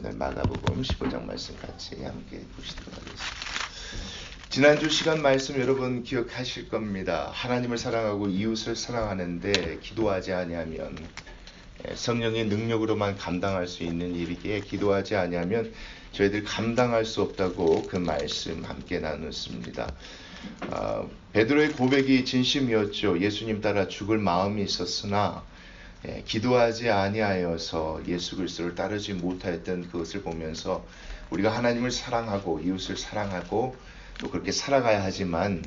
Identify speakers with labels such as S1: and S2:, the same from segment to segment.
S1: 오늘 마가복음 15장 말씀 같이 함께 보시도록 하겠습니다. 지난주 시간 말씀 여러분 기억하실 겁니다. 하나님을 사랑하고 이웃을 사랑하는데 기도하지 아니하면 성령의 능력으로만 감당할 수 있는 일이기에 기도하지 아니하면 저희들 감당할 수 없다고 그 말씀 함께 나눴습니다. 베드로의 고백이 진심이었죠. 예수님 따라 죽을 마음이 있었으나 기도하지 아니하여서 예수 그리스도를 따르지 못하였던 그것을 보면서 우리가 하나님을 사랑하고 이웃을 사랑하고 또 그렇게 살아가야 하지만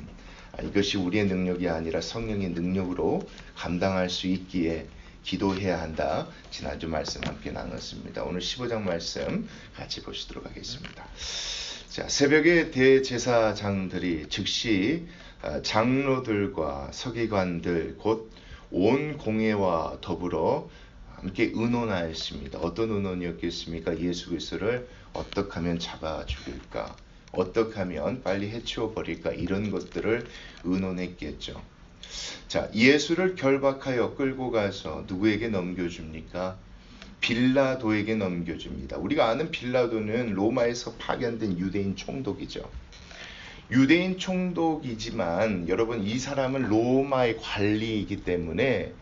S1: 이것이 우리의 능력이 아니라 성령의 능력으로 감당할 수 있기에 기도해야 한다. 지난주 말씀 함께 나눴습니다. 오늘 15장 말씀 같이 보시도록 하겠습니다. 자, 새벽에 대제사장들이 즉시 장로들과 서기관들 곧 온 공회와 더불어 함께 의논하였습니다. 어떤 의논이었겠습니까? 예수 그리스도를 어떻게 하면 잡아 죽일까? 어떻게 하면 빨리 해치워 버릴까? 이런 것들을 의논했겠죠. 자, 예수를 결박하여 끌고 가서 누구에게 넘겨줍니까? 빌라도에게 넘겨줍니다. 우리가 아는 빌라도는 로마에서 파견된 유대인 총독이죠. 유대인 총독이지만 여러분 이 사람은 로마의 관리이기 때문에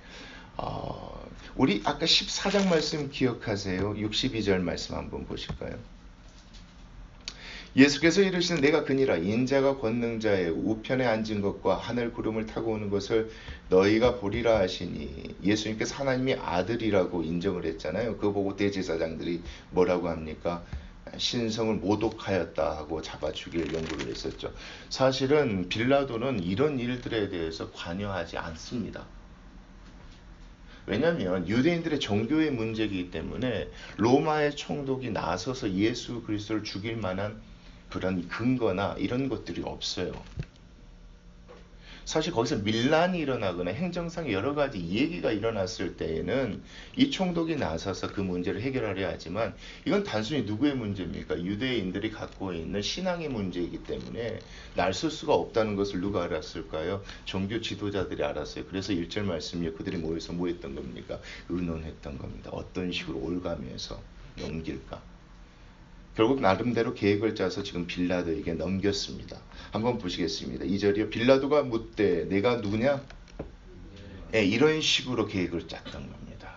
S1: 우리 아까 14장 말씀 기억하세요? 62절 말씀 한번 보실까요? 예수께서 이르시는 내가 그니라 인자가 권능자의 우편에 앉은 것과 하늘 구름을 타고 오는 것을 너희가 보리라 하시니 예수님께서 하나님의 아들이라고 인정을 했잖아요. 그거 보고 대제사장들이 뭐라고 합니까? 신성을 모독하였다 하고 잡아 죽일 연구를 했었죠. 사실은 빌라도는 이런 일들에 대해서 관여하지 않습니다. 왜냐하면 유대인들의 종교의 문제이기 때문에 로마의 총독이 나서서 예수 그리스도를 죽일 만한 그런 근거나 이런 것들이 없어요. 사실 거기서 밀란이 일어나거나 행정상 여러 가지 얘기가 일어났을 때에는 이 총독이 나서서 그 문제를 해결하려 하지만 이건 단순히 누구의 문제입니까? 유대인들이 갖고 있는 신앙의 문제이기 때문에 날 쓸 수가 없다는 것을 누가 알았을까요? 종교 지도자들이 알았어요. 그래서 1절 말씀이요. 그들이 모여서 뭐 했던 겁니까? 의논했던 겁니다. 어떤 식으로 올가면서 넘길까? 결국 나름대로 계획을 짜서 지금 빌라도에게 넘겼습니다. 한번 보시겠습니다. 2절이요. 빌라도가 묻되 내가 누구냐? 이런 식으로 계획을 짰던 겁니다.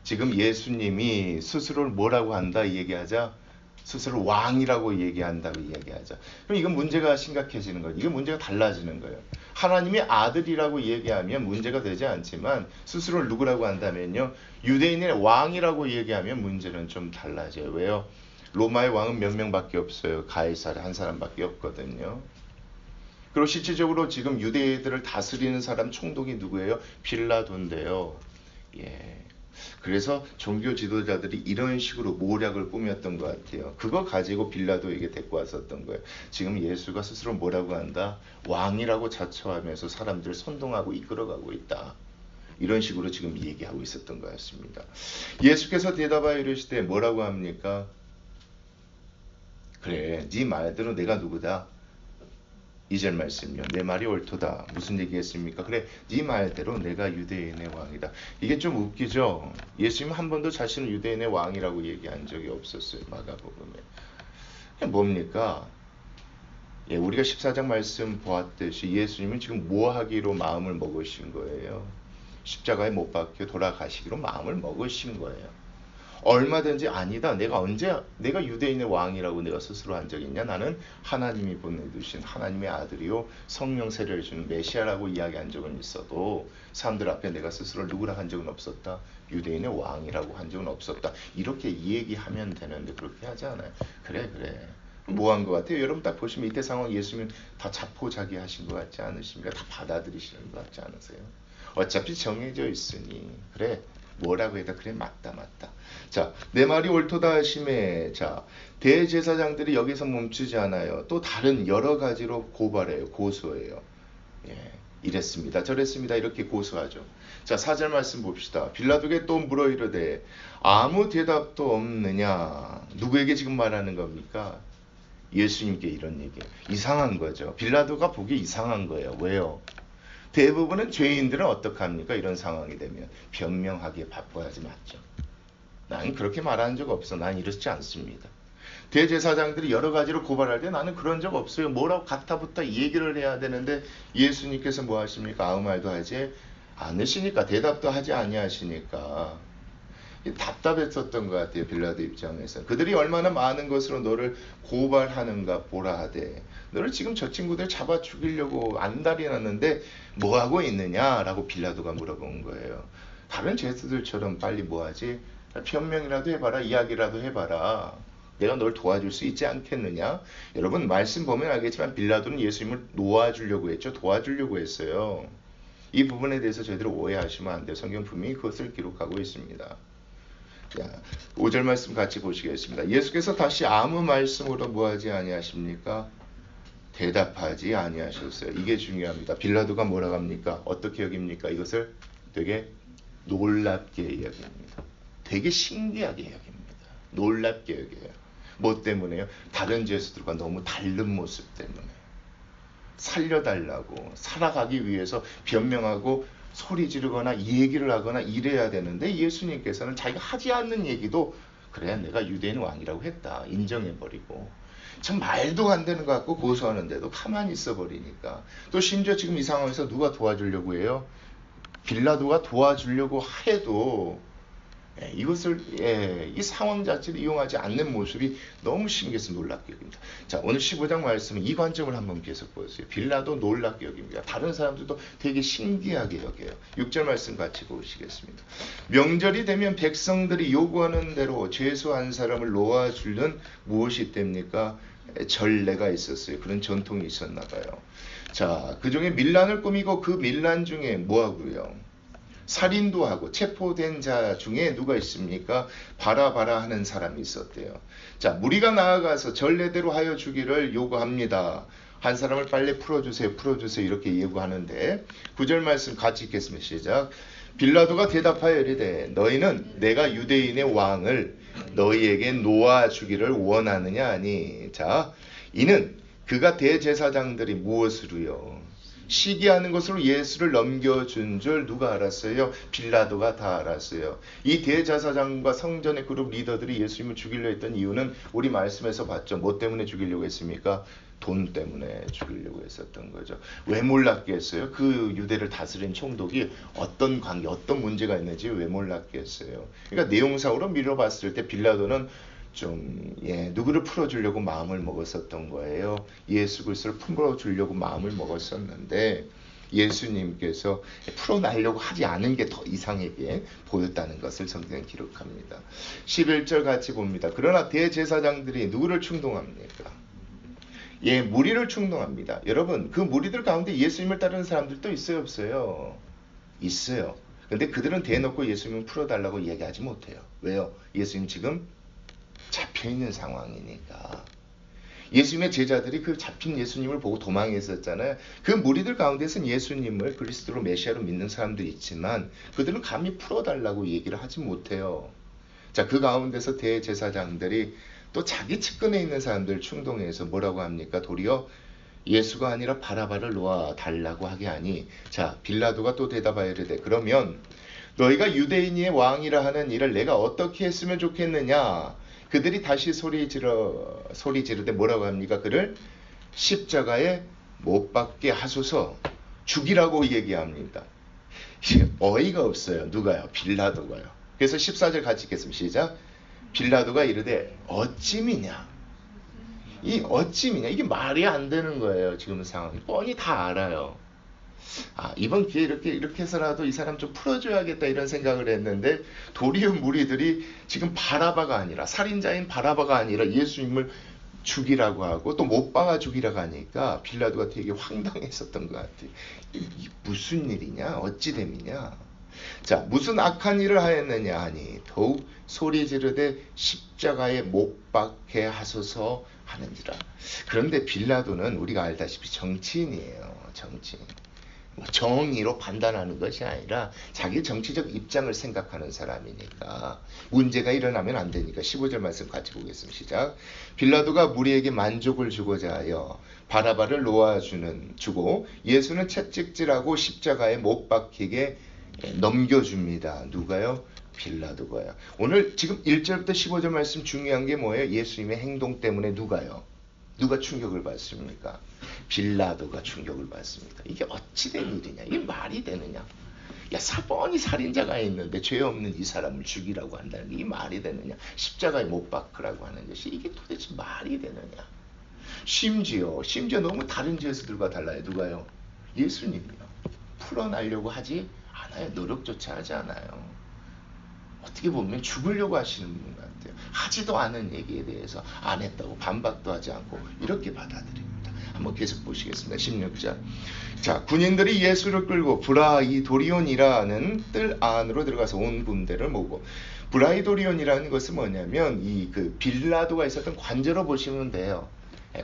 S1: 지금 예수님이 스스로를 뭐라고 한다 얘기하자? 스스로 왕이라고 얘기한다고 이야기하자. 그럼 이건 문제가 심각해지는 거예요. 이건 문제가 달라지는 거예요. 하나님의 아들이라고 얘기하면 문제가 되지 않지만 스스로를 누구라고 한다면요. 유대인의 왕이라고 얘기하면 문제는 좀 달라져요. 왜요? 로마의 왕은 몇 명밖에 없어요. 가이사르 한 사람밖에 없거든요. 그리고 실질적으로 지금 유대인들을 다스리는 사람 총독이 누구예요? 빌라도인데요. 그래서 종교 지도자들이 이런 식으로 모략을 꾸몄던 것 같아요. 그거 가지고 빌라도에게 데리고 왔었던 거예요. 지금 예수가 스스로 뭐라고 한다? 왕이라고 자처하면서 사람들을 선동하고 이끌어가고 있다. 이런 식으로 지금 얘기하고 있었던 것 같습니다. 예수께서 대답하여 이르시되 뭐라고 합니까? 그래, 네 말대로 내가 누구다? 2절 말씀이요. 내 말이 옳도다. 무슨 얘기했습니까? 그래, 네 말대로 내가 유대인의 왕이다. 이게 좀 웃기죠? 예수님 한 번도 자신을 유대인의 왕이라고 얘기한 적이 없었어요. 마가복음에. 뭡니까? 우리가 14장 말씀 보았듯이 예수님은 지금 뭐 하기로 마음을 먹으신 거예요? 십자가에 못 박혀 돌아가시기로 마음을 먹으신 거예요. 얼마든지 아니다. 내가 유대인의 왕이라고 내가 스스로 한 적이 있냐? 나는 하나님이 보내주신 하나님의 아들이요 성령 세례를 주는 메시아라고 이야기한 적은 있어도 사람들 앞에 내가 스스로 누구라 한 적은 없었다. 유대인의 왕이라고 한 적은 없었다. 이렇게 얘기하면 되는데 그렇게 하지 않아요. 그래. 뭐 한 것 같아요? 여러분 딱 보시면 이때 상황 예수님 다 자포자기하신 것 같지 않으십니까? 다 받아들이시는 것 같지 않으세요? 어차피 정해져 있으니 그래. 뭐라고 해도 그래 맞다. 자, 내 말이 옳도다 하심에 자 대제사장들이 여기서 멈추지 않아요. 또 다른 여러 가지로 고발해요. 고소해요. 이랬습니다. 저랬습니다. 이렇게 고소하죠. 자, 4절 말씀 봅시다. 빌라도에게 또 물어 이르되 아무 대답도 없느냐. 누구에게 지금 말하는 겁니까? 예수님께 이런 얘기예요. 이상한 거죠. 빌라도가 보기 이상한 거예요. 왜요? 대부분은 죄인들은 어떡합니까? 이런 상황이 되면 변명하기에 바빠야지 맞죠. 난 그렇게 말한 적 없어. 난 이렇지 않습니다. 대제사장들이 여러 가지로 고발할 때 나는 그런 적 없어요. 뭐라고 가타부타 얘기를 해야 되는데 예수님께서 뭐 하십니까? 아무 말도 하지 않으시니까, 대답도 하지 아니하시니까 답답했었던 것 같아요. 빌라도 입장에서. 그들이 얼마나 많은 것으로 너를 고발하는가 보라 하되, 너를 지금 저 친구들 잡아 죽이려고 안달이 났는데 뭐하고 있느냐라고 빌라도가 물어본 거예요. 다른 죄수들처럼 빨리 뭐하지? 변명이라도 해봐라, 이야기라도 해봐라. 내가 널 도와줄 수 있지 않겠느냐? 여러분 말씀 보면 알겠지만 빌라도는 예수님을 놓아주려고 했죠. 도와주려고 했어요. 이 부분에 대해서 저희들 오해하시면 안 돼요. 성경 분명히 그것을 기록하고 있습니다. 자, 5절 말씀 같이 보시겠습니다. 예수께서 다시 아무 말씀으로 뭐하지 아니하십니까? 대답하지 아니하셨어요. 이게 중요합니다. 빌라도가 뭐라고 합니까? 어떻게 여깁니까? 이것을 되게 놀랍게 여깁니다. 되게 신기하게 여깁니다. 놀랍게 여겨요. 뭐 때문에요? 다른 죄수들과 너무 다른 모습 때문에. 살려달라고, 살아가기 위해서 변명하고 소리 지르거나 얘기를 하거나 이래야 되는데, 예수님께서는 자기가 하지 않는 얘기도 그래 내가 유대인 왕이라고 했다 인정해버리고, 참 말도 안 되는 것 같고 고소하는데도 가만히 있어버리니까, 또 심지어 지금 이 상황에서 누가 도와주려고 해요? 빌라도가 도와주려고 해도 이것을 이 상황 자체를 이용하지 않는 모습이 너무 신기해서 놀랍게 여깁니다. 자, 오늘 15장 말씀은 이 관점을 한번 계속 보세요. 빌라도 놀랍게 여깁니다. 다른 사람들도 되게 신기하게 여겨요. 6절 말씀 같이 보시겠습니다. 명절이 되면 백성들이 요구하는 대로 죄수 한 사람을 놓아주는 무엇이 됩니까? 전례가 있었어요. 그런 전통이 있었나 봐요. 자, 그 중에 밀란을 꾸미고 그 밀란 중에 뭐하고요? 살인도 하고 체포된 자 중에 누가 있습니까? 바라바라 하는 사람이 있었대요. 자, 무리가 나아가서 전례대로 하여 주기를 요구합니다. 한 사람을 빨리 풀어주세요, 풀어주세요 이렇게 요구하는데 9절 말씀 같이 읽겠습니다. 시작. 빌라도가 대답하여 이르되 너희는 내가 유대인의 왕을 너희에게 놓아주기를 원하느냐 하니, 자, 이는 그가 대제사장들이 무엇으로요? 시기하는 것으로 예수를 넘겨준 줄 누가 알았어요? 빌라도가 다 알았어요. 이 대제사장과 성전의 그룹 리더들이 예수님을 죽이려 했던 이유는 우리 말씀에서 봤죠. 뭐 때문에 죽이려고 했습니까? 돈 때문에 죽이려고 했었던 거죠. 왜 몰랐겠어요? 그 유대를 다스린 총독이 어떤 관계, 어떤 문제가 있는지 왜 몰랐겠어요? 그러니까 내용상으로 미뤄봤을 때 빌라도는 좀 누구를 풀어주려고 마음을 먹었었던 거예요. 예수 그리스도를 풀어주려고 마음을 먹었었는데 예수님께서 풀어내려고 하지 않은 게 더 이상하게 보였다는 것을 성경에 기록합니다. 11절 같이 봅니다. 그러나 대제사장들이 누구를 충동합니까? 무리를 충동합니다. 여러분, 그 무리들 가운데 예수님을 따르는 사람들도 있어요, 없어요? 있어요. 근데 그들은 대놓고 예수님을 풀어달라고 얘기하지 못해요. 왜요? 예수님 지금 잡혀있는 상황이니까. 예수님의 제자들이 그 잡힌 예수님을 보고 도망했었잖아요. 그 무리들 가운데서는 예수님을 그리스도로 메시아로 믿는 사람들이 있지만 그들은 감히 풀어달라고 얘기를 하지 못해요. 자, 그 가운데서 대제사장들이 또 자기 측근에 있는 사람들 충동해서 뭐라고 합니까? 도리어 예수가 아니라 바라바를 놓아달라고 하게 하니, 자, 빌라도가 또 대답하여 이르되 그러면 너희가 유대인의 왕이라 하는 일을 내가 어떻게 했으면 좋겠느냐? 그들이 다시 소리 지르되 뭐라고 합니까? 그를 십자가에 못 박게 하소서, 죽이라고 얘기합니다. 어이가 없어요. 누가요? 빌라도가요. 그래서 14절 같이 읽겠습니다. 시작. 빌라도가 이르되 어찌미냐? 이 어찌미냐? 이게 말이 안 되는 거예요. 지금 상황이 뻔히 다 알아요. 이번 기회에 이렇게 해서라도 이 사람 좀 풀어줘야겠다 이런 생각을 했는데 도리어 무리들이 지금 바라바가 아니라, 살인자인 바라바가 아니라 예수님을 죽이라고 하고 또 못 박아 죽이라고 하니까 빌라도가 되게 황당했었던 것 같아요. 이게 무슨 일이냐? 어찌 됨이냐? 자, 무슨 악한 일을 하였느냐 하니 더욱 소리 지르되 십자가에 못 박게 하소서 하는지라. 그런데 빌라도는 우리가 알다시피 정치인이에요. 정치인. 정의로 판단하는 것이 아니라 자기 정치적 입장을 생각하는 사람이니까 문제가 일어나면 안 되니까 15절 말씀 같이 보겠습니다. 시작. 빌라도가 무리에게 만족을 주고자 하여 바라바를 놓아주고 예수는 채찍질하고 십자가에 못 박히게 넘겨줍니다. 누가요? 빌라도가요. 오늘 지금 1절부터 15절 말씀 중요한 게 뭐예요? 예수님의 행동 때문에 누가 충격을 받습니까? 빌라도가 충격을 받습니다. 이게 어찌 된 일이냐? 이게 말이 되느냐? 야, 뻔히 살인자가 있는데 죄 없는 이 사람을 죽이라고 한다는 게 이 말이 되느냐? 십자가에 못 박으라고 하는 것이 이게 도대체 말이 되느냐? 심지어 너무 다른 죄수들과 달라요. 누가요? 예수님이요. 풀어나려고 하지 않아요. 노력조차 하지 않아요. 어떻게 보면 죽으려고 하시는 분 같아요. 하지도 않은 얘기에 대해서 안 했다고 반박도 하지 않고 이렇게 받아들입니다. 한번 계속 보시겠습니다. 16절. 자, 군인들이 예수를 끌고 브라이도리온이라는 뜰 안으로 들어가서 온 군대를 모으고, 브라이도리온이라는 것은 뭐냐면 그 빌라도가 있었던 관저로 보시면 돼요.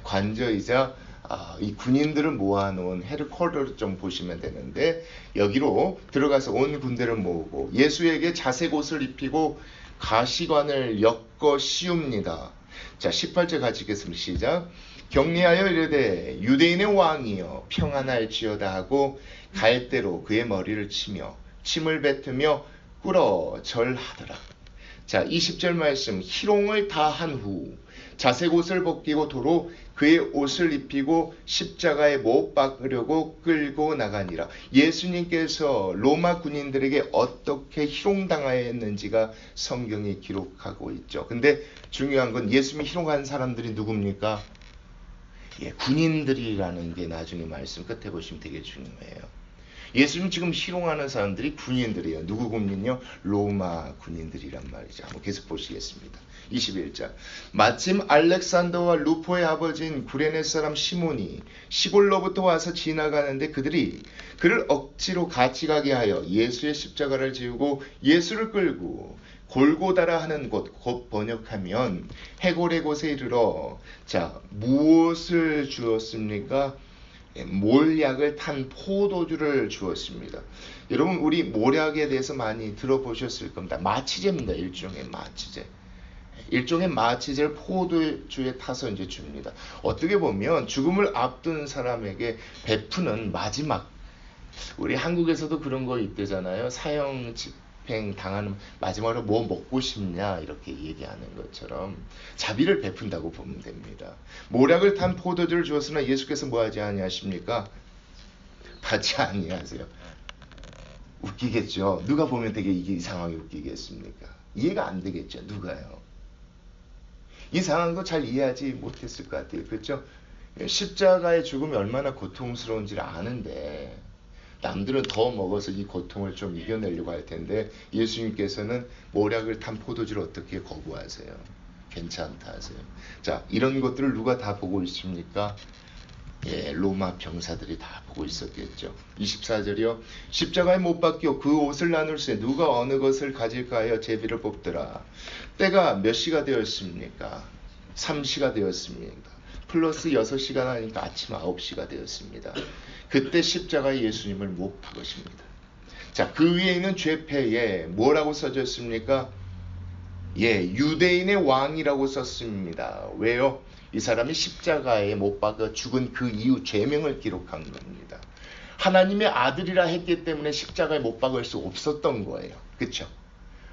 S1: 관저이자 이 군인들을 모아놓은 헤드쿼터를 좀 보시면 되는데, 여기로 들어가서 온 군대를 모으고 예수에게 자색 옷을 입히고 가시관을 엮어 씌웁니다. 자, 18절 같이 읽겠습니다. 시작. 격리하여 이르되 유대인의 왕이여 평안할지어다 하고 갈대로 그의 머리를 치며 침을 뱉으며 꿇어 절하더라. 자, 20절 말씀. 희롱을 다 한 후 자색 옷을 벗기고 도로 그의 옷을 입히고 십자가에 못 박으려고 끌고 나가니라. 예수님께서 로마 군인들에게 어떻게 희롱당하였는지가 성경이 기록하고 있죠. 근데 중요한 건 예수님이 희롱한 사람들이 누굽니까? 군인들이라는 게 나중에 말씀 끝에 보시면 되게 중요해요. 예수님 지금 희롱하는 사람들이 군인들이에요. 누구 군인요? 로마 군인들이란 말이죠. 한번 계속 보시겠습니다. 21절. 마침 알렉산더와 루포의 아버지인 구레네 사람 시몬이 시골로부터 와서 지나가는데 그들이 그를 억지로 같이 가게 하여 예수의 십자가를 지우고 예수를 끌고 골고다라 하는 곳, 곧 번역하면 해골의 곳에 이르러, 자, 무엇을 주었습니까? 몰약을 탄 포도주를 주었습니다. 여러분, 우리 몰약에 대해서 많이 들어보셨을 겁니다. 마취제입니다. 일종의 마취제를 포도주에 타서 이제 줍니다. 어떻게 보면 죽음을 앞둔 사람에게 베푸는 마지막, 우리 한국에서도 그런 거 있대잖아요. 사형 집행 당하는 마지막으로 뭐 먹고 싶냐 이렇게 얘기하는 것처럼 자비를 베푼다고 보면 됩니다. 몰약을 탄 포도주를 주었으나 예수께서 뭐 하지 아니하십니까? 받지 아니하세요. 웃기겠죠. 누가 보면 되게 이게 이상하게 웃기겠습니까? 이해가 안 되겠죠. 누가요? 이 상황도 잘 이해하지 못했을 것 같아요. 그렇죠? 십자가의 죽음이 얼마나 고통스러운지를 아는데 남들은 더 먹어서 이 고통을 좀 이겨내려고 할 텐데 예수님께서는 몰약을 탄 포도주를 어떻게 거부하세요? 괜찮다 하세요. 자, 이런 것들을 누가 다 보고 있습니까? 로마 병사들이 다 보고 있었겠죠. 24절이요. 십자가에 못 박혀 그 옷을 나눌세 누가 어느 것을 가질까 하여 제비를 뽑더라. 때가 몇 시가 되었습니까? 3시가 되었습니다. 플러스 6시간 하니까 아침 9시가 되었습니다. 그때 십자가에 예수님을 못 박으십니다. 자, 그 위에 있는 죄패에 뭐라고 써졌습니까? 유대인의 왕이라고 썼습니다. 왜요? 이 사람이 십자가에 못 박아 죽은 그 이후 죄명을 기록한 겁니다. 하나님의 아들이라 했기 때문에 십자가에 못 박을 수 없었던 거예요. 그렇죠?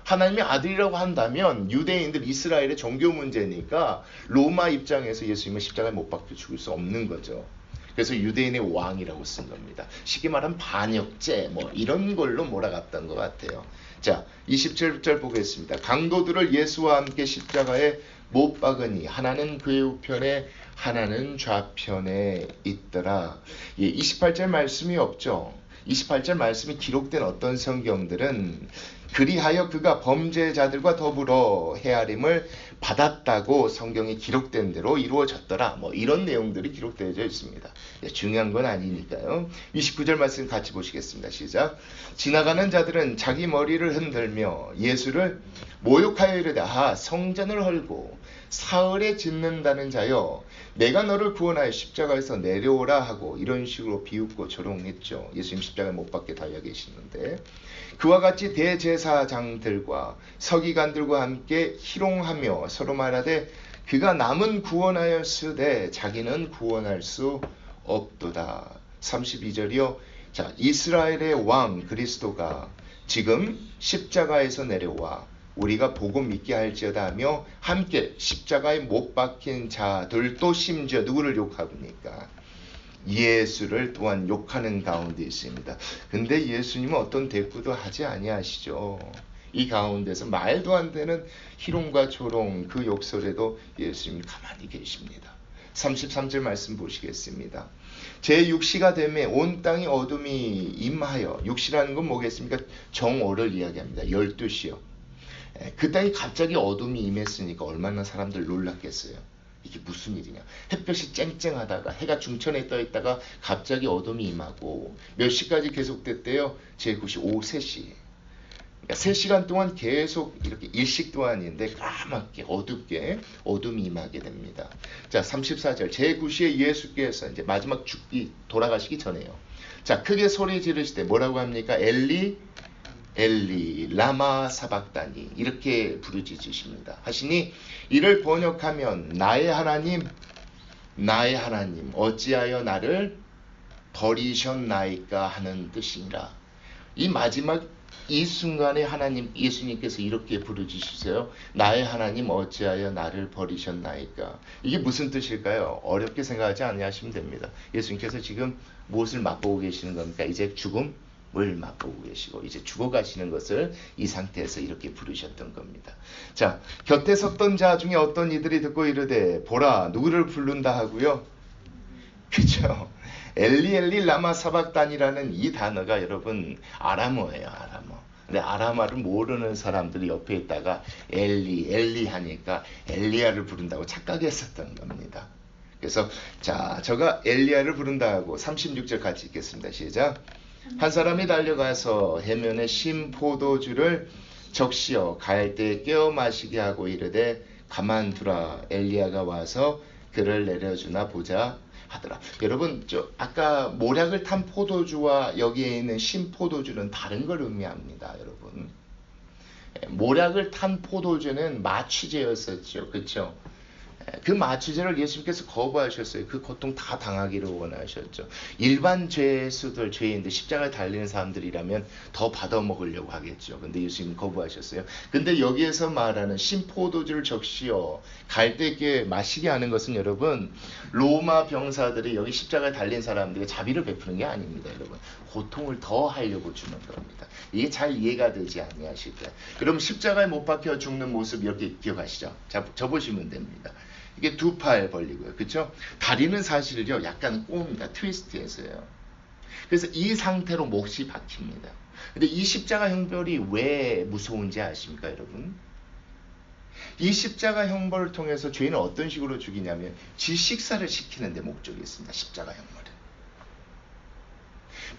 S1: 하나님의 아들이라고 한다면 유대인들 이스라엘의 종교 문제니까 로마 입장에서 예수님은 십자가에 못 박혀 죽을 수 없는 거죠. 그래서 유대인의 왕이라고 쓴 겁니다. 쉽게 말하면 반역죄 뭐 이런 걸로 몰아갔던 것 같아요. 자, 27절 보겠습니다. 강도들을 예수와 함께 십자가에 못 박으니 하나는 그의 우편에 하나는 좌편에 있더라. 28절 말씀이 없죠. 28절 말씀이 기록된 어떤 성경들은 그리하여 그가 범죄자들과 더불어 헤아림을 받았다고 성경이 기록된 대로 이루어졌더라. 뭐 이런 내용들이 기록되어 있습니다. 중요한 건 아니니까요. 29절 말씀 같이 보시겠습니다. 시작. 지나가는 자들은 자기 머리를 흔들며 예수를 모욕하여 이르되 성전을 헐고 사흘에 짓는다는 자여 내가 너를 구원하여 십자가에서 내려오라 하고 이런 식으로 비웃고 조롱했죠. 예수님 십자가에 못 박게 달려 계시는데 그와 같이 대제사장들과 서기관들과 함께 희롱하며 서로 말하되 그가 남은 구원하였으되 자기는 구원할 수 없도다. 32절이요. 자, 이스라엘의 왕 그리스도가 지금 십자가에서 내려와 우리가 보고 믿게 할지어다 하며 함께 십자가에 못 박힌 자들도 심지어 누구를 욕합니까? 예수를 또한 욕하는 가운데 있습니다. 근데 예수님은 어떤 대꾸도 하지 아니하시죠. 이 가운데서 말도 안 되는 희롱과 조롱 그 욕설에도 예수님이 가만히 계십니다. 33절 말씀 보시겠습니다. 제6시가 되매 온 땅이 어둠이 임하여, 6시라는 건 뭐겠습니까? 정오를 이야기합니다. 12시요. 그 땅이 갑자기 어둠이 임했으니까 얼마나 사람들 놀랐겠어요. 이게 무슨 일이냐. 햇볕이 쨍쨍하다가 해가 중천에 떠 있다가 갑자기 어둠이 임하고 몇 시까지 계속됐대요? 제9시 오후 3시. 그러니까 3시간 동안 계속 이렇게 일식도 아닌데 까맣게 어둡게 어둠이 임하게 됩니다. 자, 34절. 제9시에 예수께서 이제 마지막 죽기 돌아가시기 전에요. 자, 크게 소리 지르시되 뭐라고 합니까? 엘리 엘리 라마 사박다니 이렇게 부르짖으십니다. 하시니 이를 번역하면 나의 하나님 어찌하여 나를 버리셨나이까 하는 뜻이니라. 이 마지막 이 순간에 하나님 예수님께서 이렇게 부르짖으세요. 나의 하나님 어찌하여 나를 버리셨나이까. 이게 무슨 뜻일까요? 어렵게 생각하지 아니하시면 됩니다. 예수님께서 지금 무엇을 맛보고 계시는 겁니까? 이제 죽음을 맛보고 계시고 이제 죽어가시는 것을 이 상태에서 이렇게 부르셨던 겁니다. 자, 곁에 섰던 자 중에 어떤 이들이 듣고 이르되 보라 누구를 부른다 하고요. 그렇죠. 엘리 엘리 라마 사박단이라는 이 단어가 여러분 아람어예요. 아람어. 근데 아람어를 모르는 사람들이 옆에 있다가 엘리 하니까 엘리야를 부른다고 착각했었던 겁니다. 그래서 자, 저가 엘리야를 부른다 하고 36절 같이 읽겠습니다. 시작. 한 사람이 달려가서 해면에 신 포도주를 적시어 갈대에 깨어 마시게 하고 이르되 가만두라. 엘리야가 와서 그를 내려주나 보자 하더라. 여러분, 저 아까 모략을 탄 포도주와 여기에 있는 신 포도주는 다른 걸 의미합니다. 여러분, 모략을 탄 포도주는 마취제였었죠. 그렇죠? 그 마취제를 예수님께서 거부하셨어요. 그 고통 다 당하기를 원하셨죠. 일반 죄수들, 죄인들, 십자가에 달리는 사람들이라면 더 받아먹으려고 하겠죠. 근데 예수님 거부하셨어요. 근데 여기에서 말하는 신포도주를 적시어 갈대에 마시게 하는 것은 여러분, 로마 병사들이 여기 십자가에 달린 사람들에게 자비를 베푸는 게 아닙니다. 여러분, 고통을 더 하려고 주는 겁니다. 이게 잘 이해가 되지 아니하실 거예요. 그럼 십자가에 못 박혀 죽는 모습 이렇게 기억하시죠? 자, 접으시면 됩니다. 이게 두 팔 벌리고요. 그렇죠? 다리는 사실요 약간 꼬입니다. 트위스트해서요. 그래서 이 상태로 몫이 박힙니다. 근데 이 십자가 형벌이 왜 무서운지 아십니까, 여러분? 이 십자가 형벌을 통해서 죄인은 어떤 식으로 죽이냐면 질식사를 시키는 데 목적이 있습니다. 십자가 형벌은.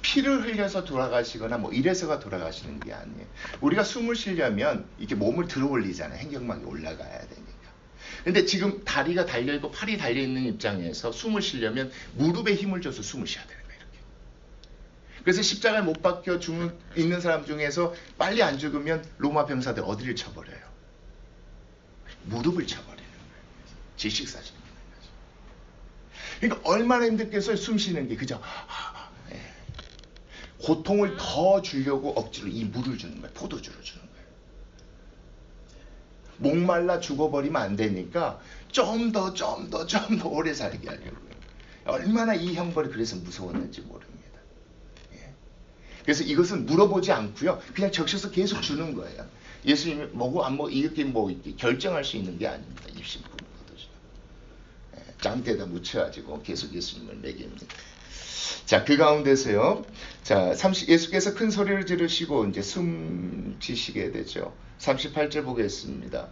S1: 피를 흘려서 돌아가시거나 뭐 이래서가 돌아가시는 게 아니에요. 우리가 숨을 쉬려면 이렇게 몸을 들어 올리잖아요. 횡격막이 올라가야 되니까. 근데 지금 다리가 달려있고 팔이 달려있는 입장에서 숨을 쉬려면 무릎에 힘을 줘서 숨을 쉬어야 되는 거예요. 이렇게. 그래서 십자가에 못 박혀 있는 사람 중에서 빨리 안 죽으면 로마 병사들 어디를 쳐버려요? 무릎을 쳐버리는 거예요. 질식사시키는 거죠. 그러니까 얼마나 힘들겠어요. 숨 쉬는 게. 그죠? 고통을 더 주려고 억지로 이 물을 주는 거예요. 포도주를 주는 거예요. 목말라 죽어버리면 안 되니까 좀 더 오래 살게 하려고요. 얼마나 이 형벌이 그래서 무서웠는지 모릅니다. 예. 그래서 이것은 물어보지 않고요. 그냥 적셔서 계속 주는 거예요. 예수님이 뭐고 안 먹고 이렇게 결정할 수 있는 게 아닙니다. 입신포도주. 짱대에다 묻혀가지고 계속 예수님을 먹입니다. 자, 그 가운데서요. 자, 예수께서 큰 소리를 지르시고 이제 숨지시게 되죠. 38절 보겠습니다.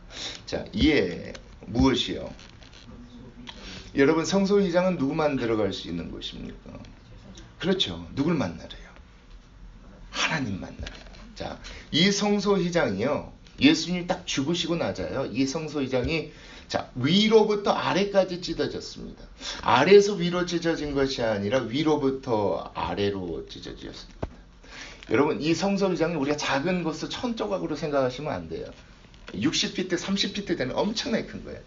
S1: 자, 이에 무엇이요? 여러분, 성소휘장은 누구만 들어갈 수 있는 곳입니까? 그렇죠. 누굴 만나래요? 하나님 만나래요. 자, 이 성소휘장이요. 예수님이 딱 죽으시고 나자요. 이 성소휘장이 자, 위로부터 아래까지 찢어졌습니다. 아래에서 위로 찢어진 것이 아니라 위로부터 아래로 찢어졌습니다. 여러분, 이 성소휘장이 우리가 작은 곳을 천조각으로 생각하시면 안 돼요. 60피트, 30피트 되는 엄청나게 큰 거예요.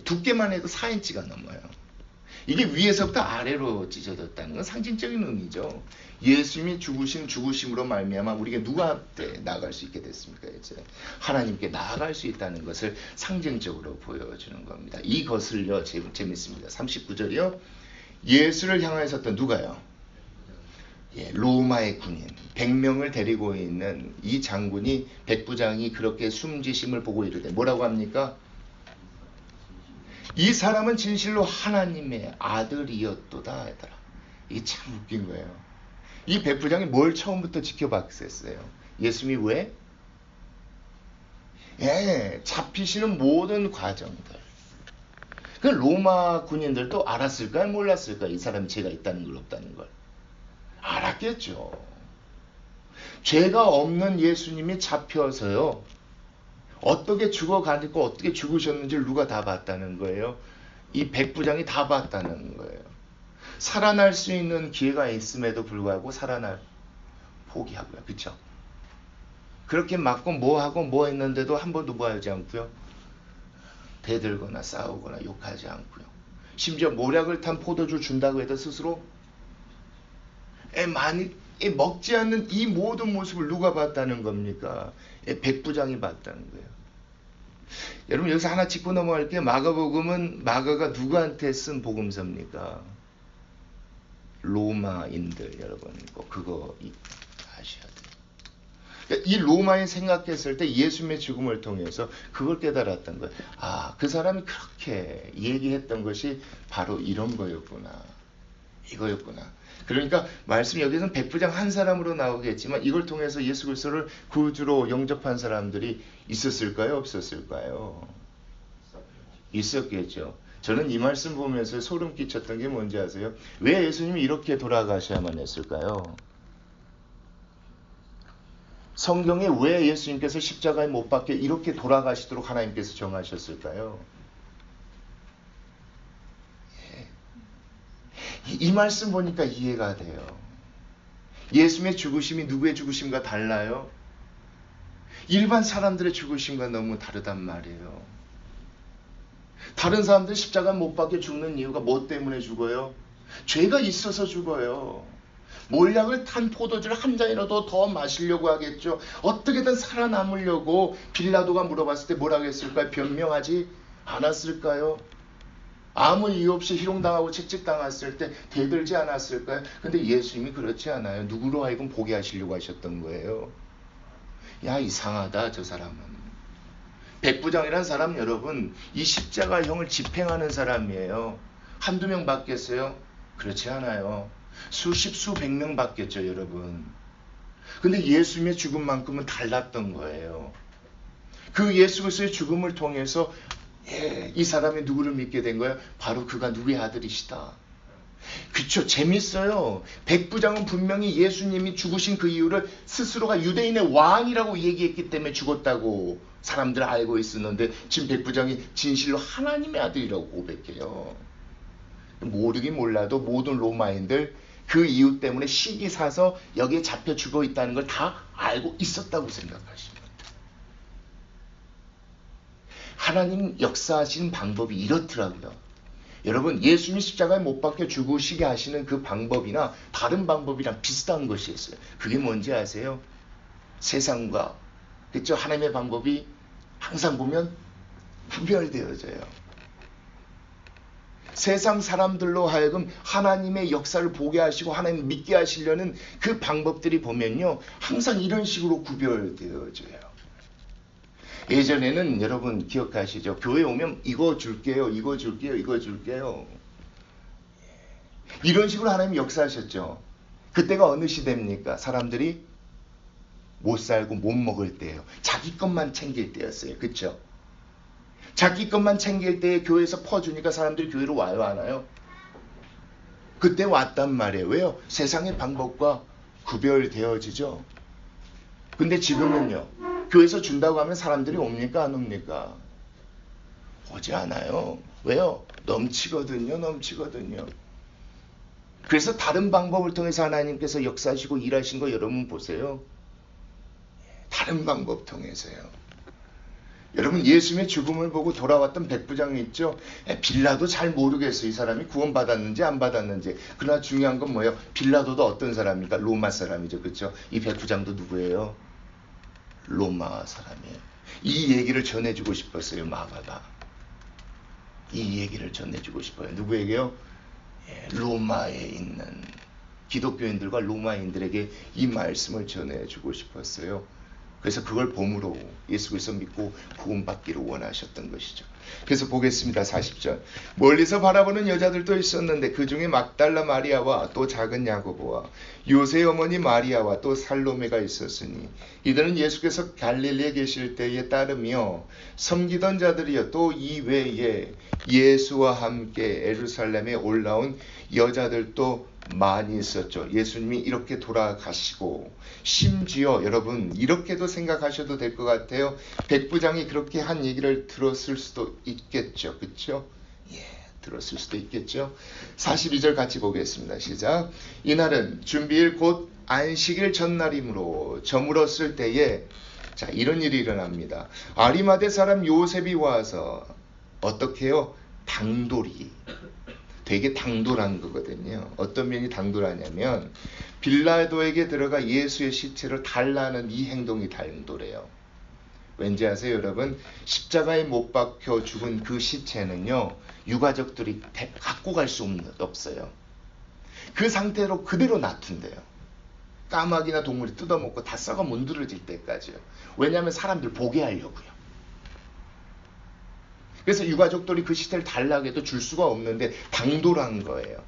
S1: 두께만 해도 4인치가 넘어요. 이게 위에서부터 아래로 찢어졌다는 건 상징적인 의미죠. 예수님이 죽으신 죽으심으로 말미암아 우리가 누구한테 나아갈 수 있게 됐습니까? 이제 하나님께 나아갈 수 있다는 것을 상징적으로 보여주는 겁니다. 이것을요, 재밌습니다. 39절이요. 예수를 향하여 섰던 누가요? 예, 로마의 군인 100명을 데리고 있는 이 장군이 백부장이 그렇게 숨지심을 보고 이르되 뭐라고 합니까? 이 사람은 진실로 하나님의 아들이었도다 하더라. 이게 참 웃긴 거예요. 이 백부장이 뭘 처음부터 지켜봤었어요? 예수님이 왜? 예, 잡히시는 모든 과정들. 그 로마 군인들도 알았을까요? 몰랐을까요? 이 사람이 죄가 있다는 걸 없다는 걸. 알았겠죠. 죄가 없는 예수님이 잡혀서요. 어떻게 죽어가지고 어떻게 죽으셨는지를 누가 다 봤다는 거예요. 이 백부장이 다 봤다는 거예요. 살아날 수 있는 기회가 있음에도 불구하고 살아날 포기하고요. 그렇죠? 그렇게 맞고 뭐하고 뭐 했는데도 한 번도 뭐 하지 않고요. 대들거나 싸우거나 욕하지 않고요. 심지어 모략을 탄 포도주 준다고 해도 스스로 많이 먹지 않는 이 모든 모습을 누가 봤다는 겁니까? 백부장이 봤다는 거예요. 여러분 여기서 하나 짚고 넘어갈게요. 마가복음은 마가가 누구한테 쓴 복음서입니까? 로마인들 여러분 그거 아셔야 돼요. 이 로마인 생각했을 때 예수님의 죽음을 통해서 그걸 깨달았던 거예요. 아, 그 사람이 그렇게 얘기했던 것이 바로 이런 거였구나. 이거였구나. 그러니까 말씀 여기서는 백부장 한 사람으로 나오겠지만 이걸 통해서 예수 그리스도를 구주로 영접한 사람들이 있었을까요? 없었을까요? 있었겠죠. 저는 이 말씀 보면서 소름 끼쳤던 게 뭔지 아세요? 왜 예수님이 이렇게 돌아가셔야만 했을까요? 성경에 왜 예수님께서 십자가에 못 박혀 이렇게 돌아가시도록 하나님께서 정하셨을까요? 이 말씀 보니까 이해가 돼요. 예수님의 죽으심이 누구의 죽으심과 달라요? 일반 사람들의 죽으심과 너무 다르단 말이에요. 다른 사람들 십자가 못 박혀 죽는 이유가 뭐 때문에 죽어요? 죄가 있어서 죽어요. 몰약을 탄 포도주를 한 잔이라도 더 마시려고 하겠죠. 어떻게든 살아남으려고 빌라도가 물어봤을 때 뭐라고 했을까요? 변명하지 않았을까요? 아무 이유 없이 희롱당하고 채찍당했을 때 대들지 않았을까요? 근데 예수님이 그렇지 않아요. 누구로 하여금 보게 하시려고 하셨던 거예요. 야, 이상하다 저 사람은. 백부장이란 사람 여러분 이 십자가형을 집행하는 사람이에요. 한두 명 받겠어요? 그렇지 않아요. 수십 수백 명 받겠죠 여러분. 근데 예수님의 죽음만큼은 달랐던 거예요. 그 예수 그리스도의 죽음을 통해서 이 사람이 누구를 믿게 된 거예요? 바로 그가 누구의 아들이시다. 그쵸, 재밌어요. 백부장은 분명히 예수님이 죽으신 그 이유를 스스로가 유대인의 왕이라고 얘기했기 때문에 죽었다고 사람들 알고 있었는데 지금 백부장이 진실로 하나님의 아들이라고 고백해요. 모르긴 몰라도 모든 로마인들 그 이유 때문에 시기 사서 여기에 잡혀 죽어 있다는 걸 다 알고 있었다고 생각하십니다. 하나님 역사하신 방법이 이렇더라고요. 여러분 예수님이 십자가에 못 박혀 죽으시게 하시는 그 방법이나 다른 방법이랑 비슷한 것이 있어요. 그게 뭔지 아세요? 세상과 그렇죠? 하나님의 방법이 항상 보면 구별되어져요. 세상 사람들로 하여금 하나님의 역사를 보게 하시고 하나님 믿게 하시려는 그 방법들이 보면요 항상 이런 식으로 구별되어져요. 예전에는 여러분 기억하시죠? 교회 오면 이거 줄게요, 이거 줄게요, 이거 줄게요. 이런 식으로 하나님 역사하셨죠. 그때가 어느 시대입니까? 사람들이 못 살고 못 먹을 때예요. 자기 것만 챙길 때였어요. 그렇죠? 자기 것만 챙길 때에 교회에서 퍼주니까 사람들이 교회로 와요, 안 와요? 그때 왔단 말이에요. 왜요? 세상의 방법과 구별되어지죠. 근데 지금은요. 교회에서 준다고 하면 사람들이 옵니까? 안 옵니까? 오지 않아요. 왜요? 넘치거든요. 넘치거든요. 그래서 다른 방법을 통해서 하나님께서 역사하시고 일하신 거 여러분 보세요. 다른 방법 통해서요. 여러분 예수님의 죽음을 보고 돌아왔던 백부장이 있죠. 빌라도 잘 모르겠어요. 이 사람이 구원받았는지 안 받았는지. 그러나 중요한 건 뭐예요? 빌라도도 어떤 사람입니까? 로마 사람이죠. 그렇죠? 이 백부장도 누구예요? 로마 사람이에요. 이 얘기를 전해주고 싶었어요. 마가가. 이 얘기를 전해주고 싶어요. 누구에게요? 로마에 있는 기독교인들과 로마인들에게 이 말씀을 전해주고 싶었어요. 그래서 그걸 봄으로 예수 그리스도 믿고 구원받기를 원하셨던 것이죠. 그래서 보겠습니다. 40절. 멀리서 바라보는 여자들도 있었는데 그 중에 막달라 마리아와 또 작은 야고보와 요새의 어머니 마리아와 또 살로메가 있었으니 이들은 예수께서 갈릴리에 계실 때에 따르며 섬기던 자들이여 또 이외에 예수와 함께 예루살렘에 올라온 여자들도 많이 있었죠. 예수님이 이렇게 돌아가시고 심지어 여러분 이렇게도 생각하셔도 될 것 같아요. 백부장이 그렇게 한 얘기를 들었을 수도 있겠죠. 그렇죠? 들었을 수도 있겠죠. 42절 같이 보겠습니다. 시작. 이날은 준비일 곧 안식일 전날이므로 저물었을 때에 자 이런 일이 일어납니다. 아리마대 사람 요셉이 와서 어떻게 해요? 당돌이 되게 당돌한 거거든요. 어떤 면이 당돌하냐면 빌라도에게 들어가 예수의 시체를 달라는 이 행동이 당돌해요. 왠지 아세요 여러분? 십자가에 못 박혀 죽은 그 시체는요. 유가족들이 갖고 갈 수 없어요. 그 상태로 그대로 놔둔대요. 까마귀나 동물이 뜯어먹고 다 썩어 문드러질 때까지요. 왜냐하면 사람들 보게 하려고요. 그래서 유가족들이 그 시체를 달라고 해도 줄 수가 없는데 당돌한 거예요.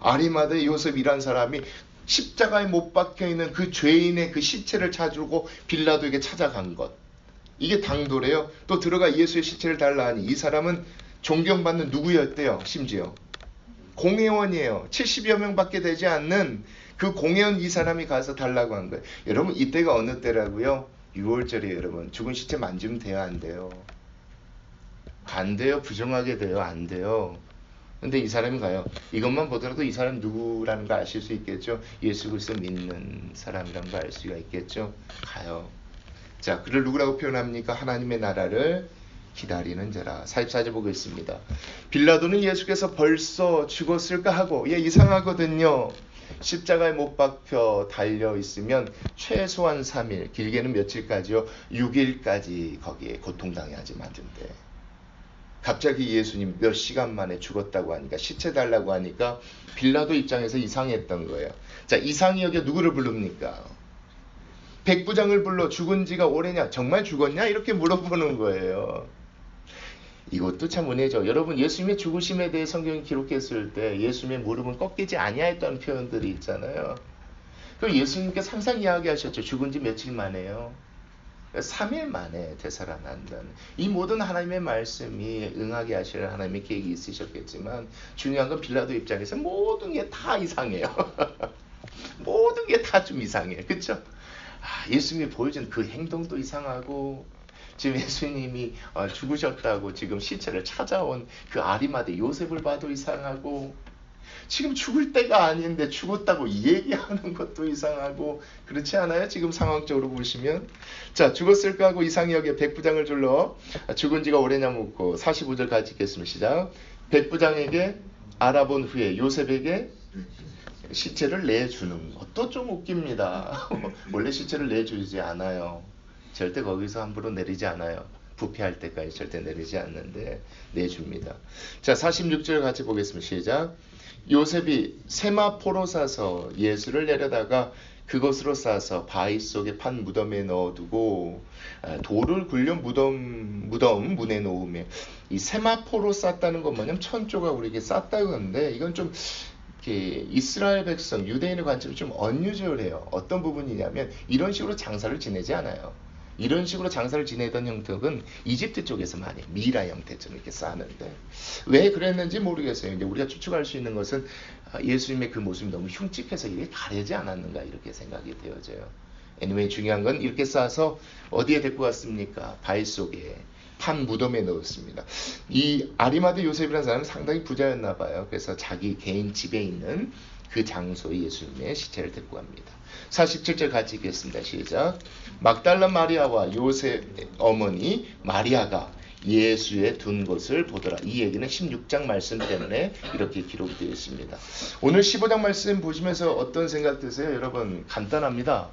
S1: 아리마대 요셉이란 사람이 십자가에 못 박혀있는 그 죄인의 그 시체를 찾으고 빌라도에게 찾아간 것. 이게 당돌해요. 또 들어가 예수의 시체를 달라 하니 이 사람은 존경받는 누구였대요? 심지어 공회원이에요. 70여 명밖에 되지 않는 그 공회원 이 사람이 가서 달라고 한 거예요. 여러분 이때가 어느 때라고요? 6월절이에요. 여러분 죽은 시체 만지면 돼요? 안 돼요? 안 돼요. 부정하게 돼요. 안 돼요. 근데 이 사람이 가요. 이것만 보더라도 이 사람 누구라는 거 아실 수 있겠죠. 예수 그리스도 믿는 사람이라는 거 알 수가 있겠죠. 가요. 자, 그를 누구라고 표현합니까? 하나님의 나라를 기다리는 자라. 44절 보겠습니다. 빌라도는 예수께서 벌써 죽었을까 하고 이상하거든요. 십자가에 못 박혀 달려 있으면 최소한 3일, 길게는 며칠까지요? 6일까지 거기에 고통당해야지 맞은데 갑자기 예수님 몇 시간 만에 죽었다고 하니까 시체 달라고 하니까 빌라도 입장에서 이상했던 거예요. 자, 이상히 여기 누구를 부릅니까? 백부장을 불러 죽은 지가 오래냐? 정말 죽었냐? 이렇게 물어보는 거예요. 이것도 참 은혜죠. 여러분 예수님의 죽으심에 대해 성경이 기록했을 때 예수님의 무릎은 꺾이지 아니하였다는 표현들이 있잖아요. 그럼 예수님께서 항상 이야기하셨죠. 죽은 지 며칠 만에요. 3일 만에 되살아난다는 이 모든 하나님의 말씀이 응하게 하실 하나님의 계획이 있으셨겠지만 중요한 건 빌라도 입장에서 모든 게 다 이상해요. 모든 게 다 좀 이상해요. 그렇죠? 예수님이 보여준 그 행동도 이상하고 지금 예수님이 죽으셨다고 지금 시체를 찾아온 그 아리마대 요셉을 봐도 이상하고 지금 죽을 때가 아닌데 죽었다고 얘기하는 것도 이상하고 그렇지 않아요? 지금 상황적으로 보시면 자 죽었을까 하고 이상히 여기에 백부장을 불러 죽은 지가 오래냐 묻고 45절 같이 읽겠습니다. 시작. 백부장에게 알아본 후에 요셉에게 시체를 내주는 것도 좀 웃깁니다. 원래 시체를 내주지 않아요. 절대 거기서 함부로 내리지 않아요. 부패할 때까지 절대 내리지 않는데 내줍니다. 자 46절 같이 보겠습니다. 시작. 요셉이 세마포로 싸서 예수를 내려다가 그것으로 싸서 바위 속에 판 무덤에 넣어두고 돌을 굴려 무덤 문에 놓으며 이 세마포로 쌌다는 건 뭐냐면 천조각으로 쌌다고 하는데 이건 좀 이렇게 이스라엘 백성 유대인의 관점이 좀 언유절해요. 어떤 부분이냐면 이런 식으로 장사를 지내지 않아요. 이런 식으로 장사를 지내던 형태는 이집트 쪽에서 많이 미라 형태처럼 이렇게 쌓는데 왜 그랬는지 모르겠어요. 이제 우리가 추측할 수 있는 것은 예수님의 그 모습이 너무 흉측해서 이게 가려지 않았는가 이렇게 생각이 되어져요. anyway 중요한 건 이렇게 쌓아서 어디에 데리고 갔습니까? 바위 속에 판 무덤에 넣었습니다. 이 아리마대 요셉이라는 사람은 상당히 부자였나 봐요. 그래서 자기 개인 집에 있는 그 장소에 예수님의 시체를 데리고 갑니다. 47절 같이 읽겠습니다. 시작. 막달라 마리아와 요셉 어머니 마리아가 예수의 둔 것을 보더라. 이 얘기는 16장 말씀 때문에 이렇게 기록되어 있습니다. 오늘 15장 말씀 보시면서 어떤 생각 드세요? 여러분, 간단합니다.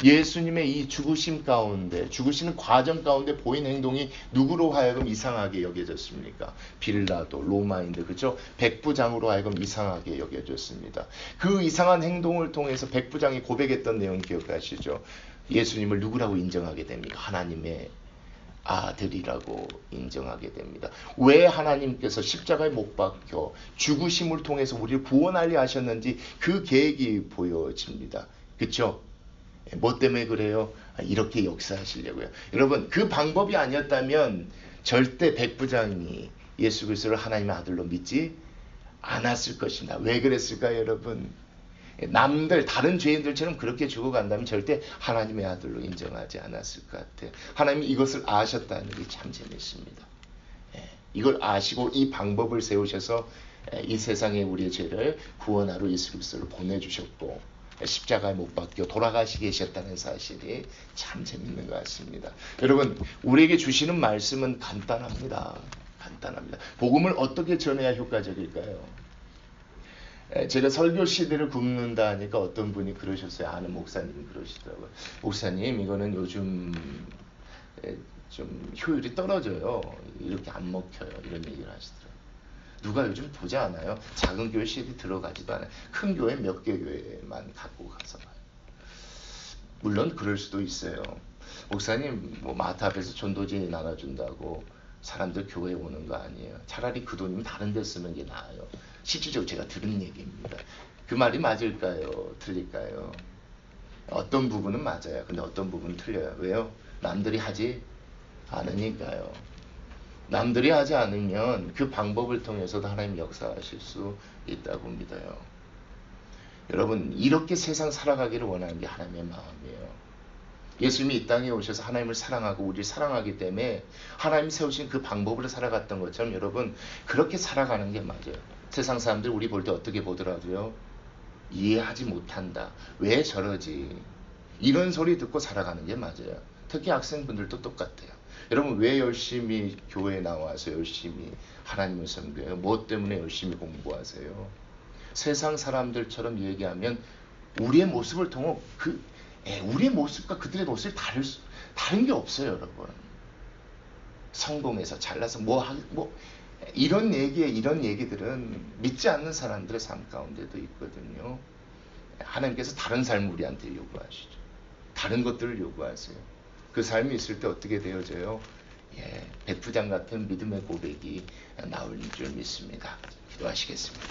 S1: 예수님의 이 죽으심 가운데, 죽으시는 과정 가운데 보인 행동이 누구로 하여금 이상하게 여겨졌습니까? 빌라도, 로마인들, 그렇죠? 백부장으로 하여금 이상하게 여겨졌습니다. 그 이상한 행동을 통해서 백부장이 고백했던 내용 기억하시죠? 예수님을 누구라고 인정하게 됩니까? 하나님의 아들이라고 인정하게 됩니다. 왜 하나님께서 십자가에 못 박혀 죽으심을 통해서 우리를 구원하려 하셨는지 그 계획이 보여집니다. 그렇죠? 뭐 때문에 그래요? 이렇게 역사하시려고요. 여러분, 그 방법이 아니었다면 절대 백부장이 예수 그리스도를 하나님의 아들로 믿지 않았을 것입니다. 왜 그랬을까요, 여러분? 남들 다른 죄인들처럼 그렇게 죽어간다면 절대 하나님의 아들로 인정하지 않았을 것 같아요. 하나님이 이것을 아셨다는 게 참 재밌습니다. 이걸 아시고 이 방법을 세우셔서 이 세상에 우리의 죄를 구원하러 예수 그리스도를 보내주셨고 십자가에 못 박혀 돌아가시게 계셨다는 사실이 참 재밌는 것 같습니다. 여러분, 우리에게 주시는 말씀은 간단합니다. 간단합니다. 복음을 어떻게 전해야 효과적일까요? 제가 설교 CD를 굽는다 하니까 어떤 분이 그러셨어요. 아는 목사님이 그러시더라고요. 목사님, 이거는 요즘 좀 효율이 떨어져요. 이렇게 안 먹혀요. 이런 얘기를 하시더라고요. 누가 요즘 보지 않아요? 작은 교회 CD 들어가지도 않아요. 큰 교회 몇 개 교회만 갖고 가서 봐요. 물론 그럴 수도 있어요. 목사님, 뭐 마트 앞에서 전도진이 나눠준다고 사람들 교회에 오는 거 아니에요. 차라리 그 돈이면 다른 데 쓰는 게 나아요. 실질적으로 제가 들은 얘기입니다. 그 말이 맞을까요? 틀릴까요? 어떤 부분은 맞아요. 근데 어떤 부분은 틀려요. 왜요? 남들이 하지 않으니까요. 남들이 하지 않으면 그 방법을 통해서도 하나님 역사하실 수 있다고 믿어요. 여러분, 이렇게 세상 살아가기를 원하는 게 하나님의 마음이에요. 예수님이 이 땅에 오셔서 하나님을 사랑하고 우리를 사랑하기 때문에 하나님 세우신 그 방법으로 살아갔던 것처럼 여러분, 그렇게 살아가는 게 맞아요. 세상 사람들 우리 볼 때 어떻게 보더라도요, 이해하지 못한다. 왜 저러지? 이런 소리 듣고 살아가는 게 맞아요. 특히 학생분들도 똑같아요. 여러분, 왜 열심히 교회에 나와서 열심히 하나님을 섬겨요? 뭐 때문에 열심히 공부하세요? 세상 사람들처럼 얘기하면 우리의 모습을 통해 우리의 모습과 그들의 모습이 다른 게 없어요, 여러분. 성공해서 잘나서 이런 얘기들은 믿지 않는 사람들의 삶 가운데도 있거든요. 하나님께서 다른 삶을 우리한테 요구하시죠. 다른 것들을 요구하세요. 그 삶이 있을 때 어떻게 되어져요? 백부장 같은 믿음의 고백이 나올 줄 믿습니다. 기도하시겠습니다.